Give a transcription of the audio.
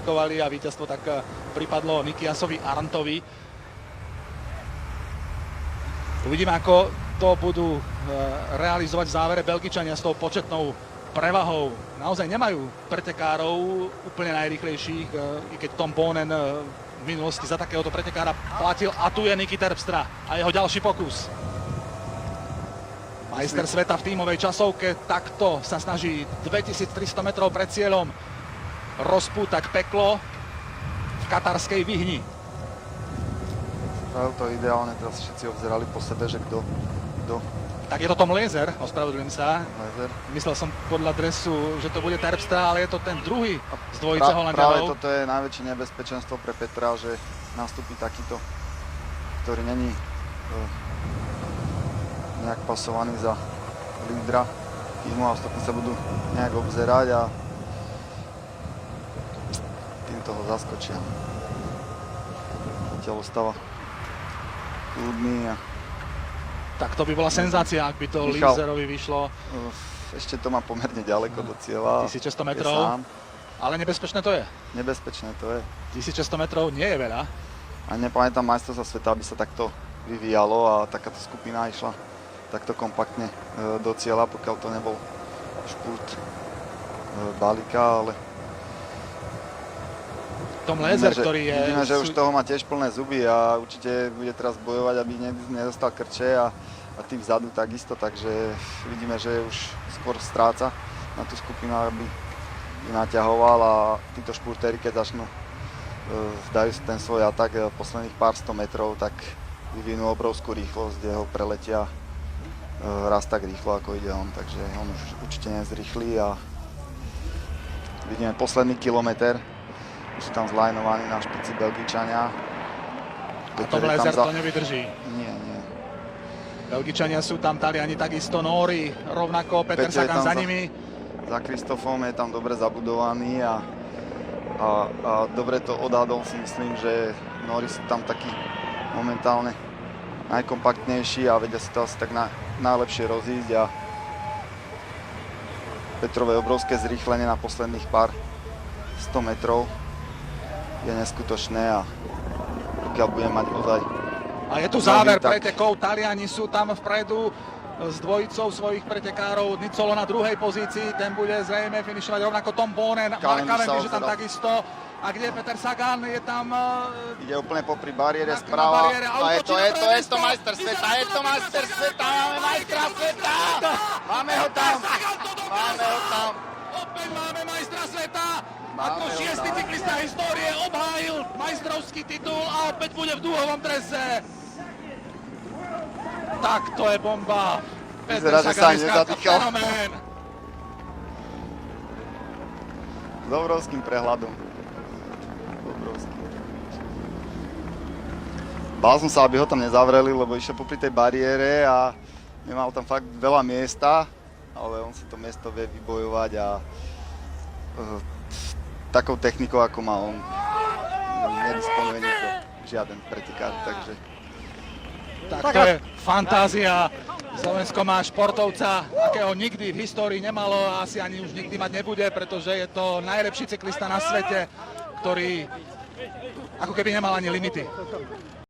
kvalifikovali a víťazstvo tak pripadlo Nikiasovi Arndtovi. Uvidíme, ako to budú realizovať v závere Belgičania s tou početnou prevahou. Naozaj nemajú pretekárov úplne najrýchlejších, i keď Tom Boonen v minulosti za takéhoto pretekára platil. A tu je Niky Terpstra a jeho ďalší pokus. Majster sveta v tímovej časovke takto sa snaží 2300 metrov pred cieľom rozpútať peklo v katarskej Vyhni. Spravil to ideálne, teraz všetci obzerali po sebe, že kto. Tak je to Tom Lezer, ospravedlňujem sa. Lezer. Myslel som podľa dresu, že to bude Terpstra, ale je to ten druhý z dvojice Holanďanov. Práve toto je najväčšie nebezpečenstvo pre Petra, že nastúpi takýto, ktorý není nejak pasovaný za lídra týmu a ostatní sa budú nejak obzerať a týmto ho zaskočia. Zatiaľ ostáva kľudný a tak to by bola senzácia, ak by to Lezerovi vyšlo. Ešte to má pomerne ďaleko do cieľa. 1600 metrov, ale nebezpečné to je. Nebezpečné to je. 1600 metrov nie je veľa. A nepamätám majstrovstvá sveta, aby sa takto vyvíjalo a takáto skupina išla takto kompaktne do cieľa, pokiaľ to nebol špurt balíka, ale Tom Lezer, ktorý je... Vidíme, že už toho má tiež plné zuby a určite bude teraz bojovať, aby nedostal krče a tým vzadu takisto, takže vidíme, že už skôr stráca na tú skupinu, aby naťahoval a títo špurtéri, keď začnú dajú ten svoj atak posledných pár 100 metrov, tak vyvinú obrovskú rýchlosť, kde ho preletia raz tak rýchlo, ako ide on, takže on už určite nezrýchli a vidíme posledný kilometr. Už sú tam zlajnovaní na špici Belgičania. A Tom Lezer to nevydrží. Nie. Belgičania sú tam, Taliani takisto, Nóri rovnako, Peter Sagan za nimi. Za Krištofom je tam dobre zabudovaný a dobre to odhadol, si myslím, že Nóri sú tam takí momentálne najkompaktnejší a vedia si to asi tak najlepšie rozísť a Petrové obrovské zrýchlenie na posledných pár 100 metrov je neskutočné a pokiaľ bude mať ozaj... A je tu záver pretekov, Taliani sú tam vpredu s dvojicou svojich pretekárov, Nicolo na druhej pozícii, ten bude zrejme finišovať rovnako Tom Boonen, Mark Cavendish je tam takisto. A kde je Peter Sagan, je tam... Ide úplne popri bariére sprava. A je to majster sveta, máme majstra sveta! Máme ho tam! Opäť máme majstra sveta! Ako šiestý cyklista histórie obhájil majstrovský titul a opäť bude v dúhovom drese. Tak to je bomba. Vyzerá, že sa nezatýkal. S obrovským prehľadom. Bál som sa, aby ho tam nezavreli, lebo išiel popri tej bariére a nemal tam fakt veľa miesta, ale on si to miesto vie vybojovať a takou technikou, ako má on, nedisponuje nikto, žiaden pretekár, takže... Tak to je fantázia. Slovensko má športovca, akého nikdy v histórii nemalo a asi ani už nikdy mať nebude, pretože je to najlepší cyklista na svete, ktorý ako keby nemal ani limity.